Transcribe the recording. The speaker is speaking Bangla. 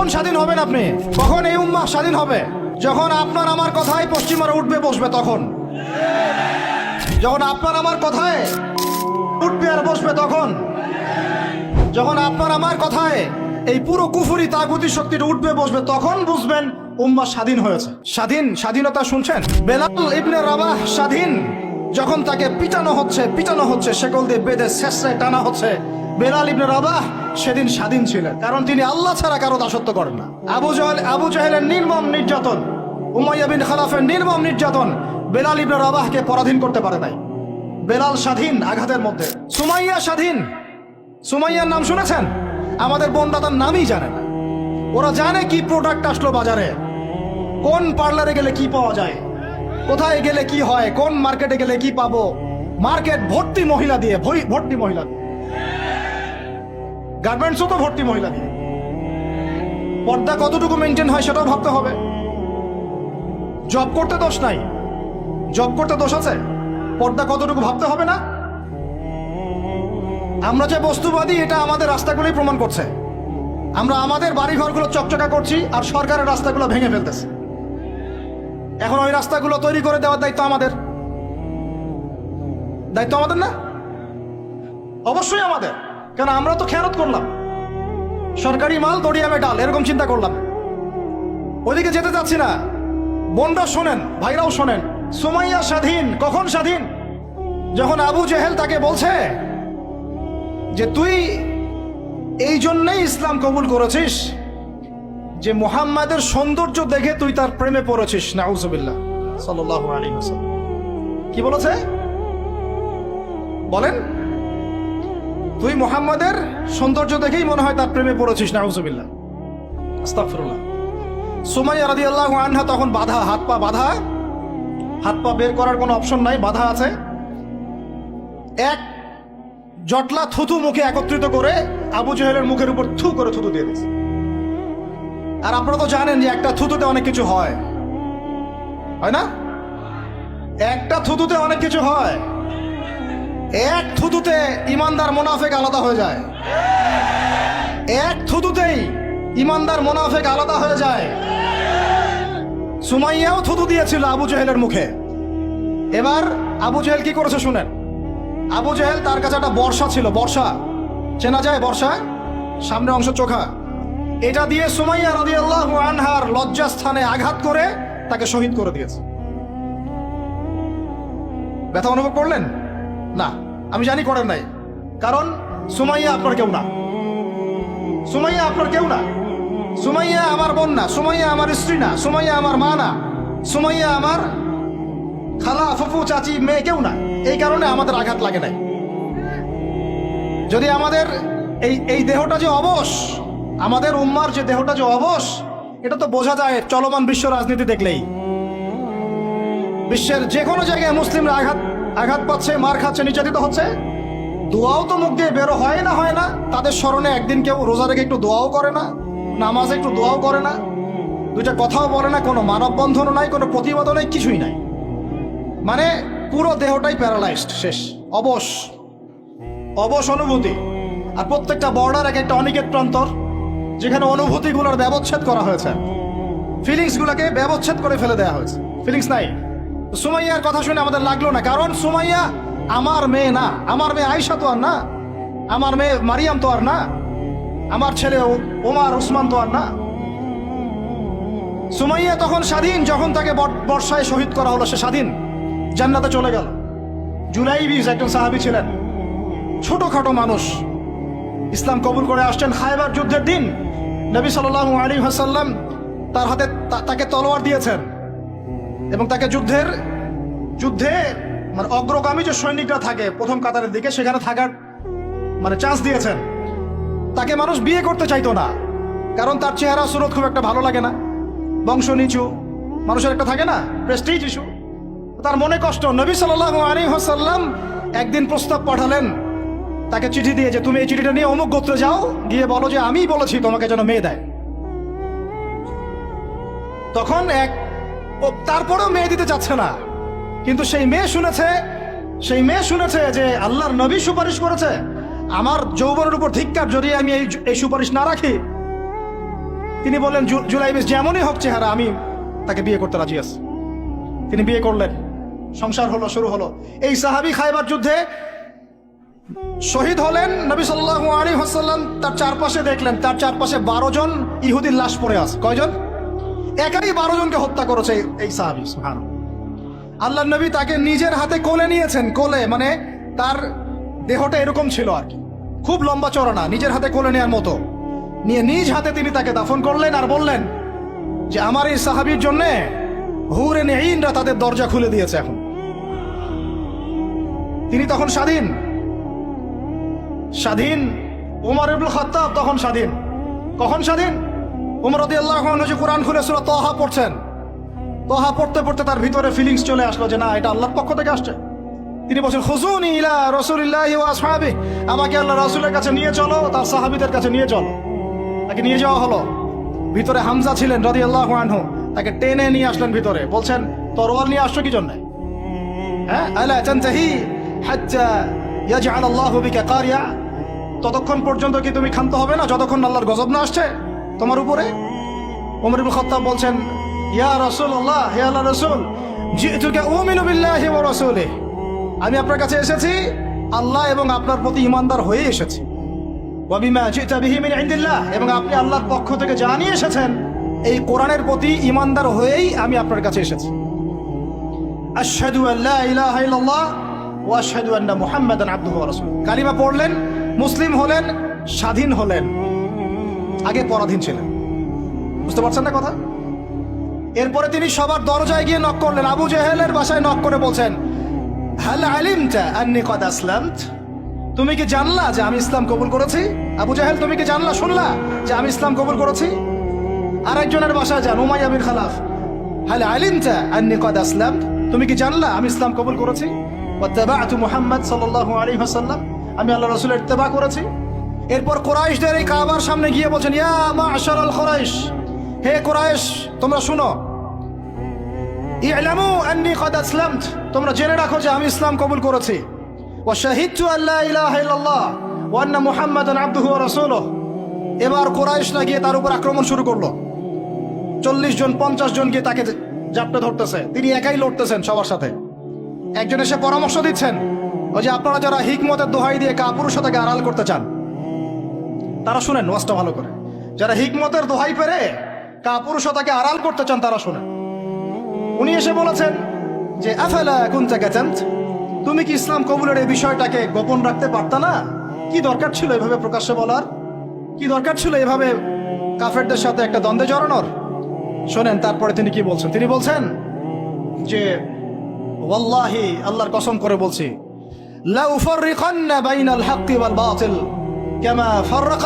কখন স্বাধীন হবেন আপনি? কখন এই উম্মাহ স্বাধীন হবে? যখন আপনার আমার কথায় পশ্চিমারা উঠবে বসবে তখন। যখন আপনার আমার কথায় উঠবে আর বসবে তখন। যখন আপনার আমার কথায় এই পুরো কুফরি তাগুতি শক্তিটা উঠবে বসবে তখন বুঝবেন উম্মাহ স্বাধীন হয়েছে। স্বাধীনতা শুনছেন? বেলাল ইবনে রাবাহ স্বাধীন। যখন তাকে পিটানো হচ্ছে শেকল দিয়ে বেঁধে শেষরায় টানা হচ্ছে, বেলাল ইবনে রাবাহ সেদিন স্বাধীন ছিলেন, কারণ তিনি আল্লাহ ছাড়া কারো দাসত্ব করেন না। আবু জাহেলের নির্মম নির্যাতন, উমাইয়া বিন খালাফের নির্মম নির্যাতন বেলাল ইবনে রাবাহকে পরাধীন করতে পারে নাই। বেলাল স্বাধীন আঘাতের মধ্যে। সুমাইয়া স্বাধীন। সুমাইয়ার নাম শুনেছেন? আমাদের বোনরা তার নামই জানে না। ওরা জানে কি প্রোডাক্ট আসলো বাজারে, কোন পার্লারে গেলে কি পাওয়া যায়, কোথায় গেলে কি হয়, কোন মার্কেটে গেলে কি পাবো। মার্কেট ভর্তি মহিলা দিয়ে, ভর্তি মহিলা দিয়ে, গার্মেন্টসও তো ভর্তি মহিলা দিয়ে। পর্দা কতটুকু মেনটেন হয় সেটাও ভাবতে হবে। জব করতে দোষ নাই, জব করতে দোষ আছে, পর্দা কতটুকু ভাবতে হবে না? আমরা যে বস্তুবাদী এটা আমাদের রাস্তাগুলোই প্রমাণ করছে। আমরা আমাদের বাড়িঘরগুলো চকচকা করছি আর সরকারের রাস্তাগুলো ভেঙে ফেলতেছে। এখন ওই রাস্তাগুলো তৈরি করে দেওয়ার দায়িত্ব আমাদের। দায়িত্ব আমাদের না? অবশ্যই আমাদের, কেন আমরা তো খেয়ানত করলাম। সরকারি মাল দড়িয়ামে ডাল, এরকম চিন্তা করলাম। ওইদিকে যেতে চাচ্ছি না। বোনরা শোনেন, ভাইরাও শোনেন। সুমাইয়া স্বাধীন। কখন স্বাধীন? যখন আবু জেহেল তাকে বলছে যে তুই এই জন্যই ইসলাম কবুল করেছিস যে মুহাম্মাদের সৌন্দর্য দেখে তুই তার প্রেমে পড়েছিস। নাউজুবিল্লাহ সাল্লাল্লাহু আলাইহি ওয়াসাল্লাম কি বলেছে বলেন? তুই মুহাম্মাদের সৌন্দর্য দেখেই মনে হয় তার প্রেমে পড়েছিস। নাউজুবিল্লাহ, আস্তাগফিরুল্লাহ। সুমাইয়া রাদিয়াল্লাহু আনহা তখন বাধা, হাত পা বাধা, হাত পা বের করার কোনো অপশন নাই, বাধা আছে। এক জটলা থুতু মুখে একত্রিত করে আবু জেহেলের মুখের উপর থু করে থুতু দিয়ে দিয়েছে। আর আপনারা তো জানেন যে একটা থুতুতে অনেক কিছু হয়, হয় না? একটা থুতুতে অনেক কিছু হয়। এক থুতুতে ইমানদার মুনাফিক আলাদা হয়ে যায়। এক থুতুতেই ইমানদার মুনাফিক আলাদা হয়ে যায়। সুমাইয়াও থুতু দিয়েছিল আবু জেহেলের মুখে। এবার আবু জেহেল কি করেছে শুনেন। আবু জেহেল, তার কাছে একটা বর্ষা ছিল, বর্ষা চেনা যায়, বর্ষা সামনে অংশ চোখা, এটা দিয়ে সুমাইয়া রাদিয়াল্লাহু আনহার লজ্জাস্থানে আঘাত করে তাকে শহীদ করে দিয়েছে। ব্যথা অনুভব করলেন না? আমি জানি করেন নাই, কারণ সুমাইয়া আপনার কেউ না। সুমাইয়া আপনার কেউ না। সুমাইয়া আমার বোন না, সুমাইয়া আমার স্ত্রী না, সুমাইয়া আমার মা না, সুমাইয়া আমার খালা, ফুফু, চাচি, মেয়ে কেউ না। এই কারণে আমাদের আঘাত লাগে নাই। যদি আমাদের এই দেহটা যে অবশ, আমাদের উম্মার যে দেহটা যে অবশ, এটা তো বোঝা যায় চলমান বিশ্ব রাজনীতি দেখলেই। বিশ্বের যে কোনো জায়গায় মুসলিমরা আঘাত পাচ্ছে, মার খাচ্ছে, নির্যাতিত হচ্ছে। দোয়াও তো মুখ দিয়ে বেরো হয় না। তাদের স্মরণে একদিন কেউ রোজা রেখে একটু দোয়াও করে না, নামাজে একটু দোয়াও করে না, দুইটা কথাও বলে না, কোনো মানববন্ধনও নাই, কোনো প্রতিবাদও নাই, কিছুই নাই। মানে পুরো দেহটাই প্যারালাইজড, শেষ, অবশ অনুভূতি। আর প্রত্যেকটা বর্ডার এক একটা অনিকেত প্রান্তর, যেখানে অনুভূতিগুলোর ব্যবচ্ছেদ করা হয়েছে, ফিলিংসগুলোকে ব্যবচ্ছেদ করে ফেলে দেওয়া হয়েছে, ফিলিংস নাই। সুমাইয়ার কথা শুনে আমাদের লাগলো না, কারণ সুমাইয়া আমার মেয়ে না, আমার মেয়ে আয়েশা তো আর না, আমার মেয়ে মারিয়াম তো আর না, আমার ছেলে ওমর ওসমান তো আর না। সুমাইয়া তখন স্বাধীন, যখন তাকে বর্ষায় শহীদ করা হলো, সে স্বাধীন, জান্নাতে চলে গেল। জুলাইবিস একজন সাহাবী ছিলেন, ছোটখাটো মানুষ, ইসলাম কবুল করে আসছেন। খায়বার যুদ্ধের দিন নবী সাল্লাল্লাহু আলাইহি ওয়াসাল্লাম তার হাতে তাকে তলোয়ার দিয়েছেন এবং তাকে যুদ্ধে মানে অগ্রগামী যে সৈনিকরা থাকে প্রথম কাতারের দিকে, সেখানে থাকার মানে চান্স দিয়েছেন। তাকে মানুষ বিয়ে করতে চাইতো না, কারণ তার চেহারা সুরত খুব একটা ভালো লাগে না, বংশ নিচু, মানুষের একটা থাকে না প্রেস্টিজ ইস্যু। তার মনে কষ্ট। নবী সাল্লাল্লাহু আলাইহি ওয়াসাল্লাম একদিন প্রস্তাব পাঠালেন তাকে চিঠি দিয়ে, যে তুমি এই চিঠিটা নিয়ে অমুক গোত্রে যাও, গিয়ে বলো যে আমি বলেছি তোমাকে যেন মেয়ে দেয়। তখন তারপরেও মেয়ে দিতে চাচ্ছে না, কিন্তু সেই মেয়ে শুনেছে যে আল্লাহর নবী সুপারিশ করেছে, আমার যৌবনের উপর ধিক্কার যদি আমি এই সুপারিশ না রাখি তিনি বললেন জুলাইবিস যেমনই হোক চেহারা, আমি তাকে বিয়ে করতে রাজি আছি। তিনি বিয়ে করলেন, সংসার হলো, শুরু হলো। এই সাহাবী খায়বার যুদ্ধে শহীদ হলেন। নবী সাল্লাল্লাহু আলাইহি ওয়াসাল্লাম তার চারপাশে দেখলেন, তার চারপাশে 12 জন ইহুদির লাশ পড়ে আছে। কয়জন? একাই 12 জনকে হত্যা করেছে এই সাহাবী। সুবহানাল্লাহ। আল্লাহর নবী তাকে নিজের হাতে কোলে নিয়েছেন। কোলে মানে তার দেহটা এরকম ছিল আর কি, খুব লম্বা চওড়া না, নিজের হাতে কোলে নেওয়ার মতো নিয়ে নিজ হাতে তিনি তাকে দাফন করলেন। আর বললেন যে আমার এই সাহাবীর জন্য হুরে নেঈনরা তাদের দরজা খুলে দিয়েছে। এখন তিনি তখন স্বাধীন। ওমর ইবনুল খাত্তাব তখন স্বাধীন। কখন স্বাধীন? ওমর রাদিয়াল্লাহু আনহু যে কোরআন খুলে সূরা তাহা পড়ছেন, তাহা পড়তে পড়তে তার ভিতরে ফিলিংস চলে আসলো যে না, এটা আল্লাহর পক্ষ থেকে আসছে। তিনি বলছেন খুজুনি ইলা রাসূলিল্লাহি ওয়া আসহাবিহি, আমাকে আল্লাহ রাসূলের কাছে নিয়ে চলো, তার সাহাবীদের কাছে নিয়ে চলো। তাকে নিয়ে যাওয়া হলো। ভিতরে হামজা ছিলেন রাদিয়াল্লাহু আনহু, তাকে টেনে নিয়ে আসলেন ভিতরে। বলছেন তরোয়াল নিয়ে আসছো কি জন্য? হ্যাঁ, আলা তানতাহি হাত্তা ইয়াজআল আল্লাহু বিকা কারিয়া, ততক্ষণ পর্যন্ত কি তুমি ক্ষান্ত হবে না যতক্ষণ আল্লাহর গজব না আসছে তোমার উপরে? ওমর ইবনে খাত্তাব বলছেন ইয়া রাসূলুল্লাহ, হে আল্লাহর রাসূল, জিতুকা উমিনু বিল্লাহি ওয়া রাসূলিহি, আমি আপনার কাছে এসেছি আল্লাহ এবং আপনার প্রতি ঈমানদার হয়ে এসেছি। ওয়া বিমা জিতা বিহি মিন ইনদিল্লাহ, এবং আপনি আল্লাহর পক্ষ থেকে জানিয়ে এসেছেন এই কোরআনের প্রতি ঈমানদার হয়েই আমি আপনার কাছে এসেছি। আশহাদু আল্লা ইলাহা ইল্লাল্লাহ ওয়া আশহাদু আন্না মুহাম্মাদান আবদুহু ওয়া রাসূলুহু, কালিমা পড়লেন, মুসলিম হলেন, স্বাধীন হলেন। আগে পরাধীন ছিলেন। বুঝতে পারছেন না কথা? এরপরে তিনি সবার দরজায় গিয়ে নক করলেন। আবু জেহেলের বাসায় নক করে বলছেন হাল আলিমতা আন্নী কদ আসলামত, তুমি কি জানলা যে আমি ইসলাম কবুল করেছি? আবু জেহেল, তুমি কি জানলা, শুনলা যে আমি ইসলাম কবুল করেছি? আরেকজনের বাসায় যান, উমাইয়া বিন খালাফ, হাল আলিমতা আন্নী কদ আসলামত, তুমি কি জানলা আমি ইসলাম কবুল করেছি? ওয়াত্তাবা'তু মুহাম্মদ সাল্লাল্লাহু আলাইহি ওয়াসাল্লাম, আমি আল্লাহ রাসূলের ইত্তেবা করেছি। এরপর কুরাইশদের এই কাবার সামনে গিয়ে বলছেন ইয়া মা'শারাল কুরাইশ, হে কুরাইশ তোমরা শুনো, ই'লামু আন্নী কদ আসলামত, তোমরা জেনে রাখো যে আমি ইসলাম কবুল করেছি। ওয়া শাহিদতু আল্লা ইলাহা ইল্লাল্লাহ ওয়া আন্না মুহাম্মাদান আবদুহু ওয়া রাসূলুহু। এবার কুরাইশরা গিয়ে তার উপর আক্রমণ শুরু করলো। 40 জন 50 জন গিয়ে তাকে জাপটে ধরতেছে। তিনি একাই লড়তেছেন সবার সাথে। একজন এসে পরামর্শ দিচ্ছেন, ওই যে আপনারা যারা হিকমতের দোহাই দিয়ে কাপুরুষতাকে আড়াল করতে চান তারা শুনেন ওয়াজটা ভালো করে। যারা হিকমতের দোহাই পেরে কাপুরুষতাকে আড়াল করতে চান তারা শুনেন। উনি এসে বলেছেন যে আফালা কুনতা কাতান্ত, তুমি কি ইসলাম কবুলের এই বিষয়টাকে গোপন রাখতে পারতা না? কি দরকার ছিল এভাবে প্রকাশ্যে বলার? কি দরকার ছিল এভাবে কাফেরদের সাথে একটা দ্বন্দ্বে জড়ানোর? শোনেন তারপরে তিনি কি বলছেন। তিনি বলছেন যে ওয়াল্লাহি, আল্লাহর কসম করে বলছি, লা উফাররিকান্না বাইনাল হাক্কি ওয়াল বাতিল কামা ফাররাকা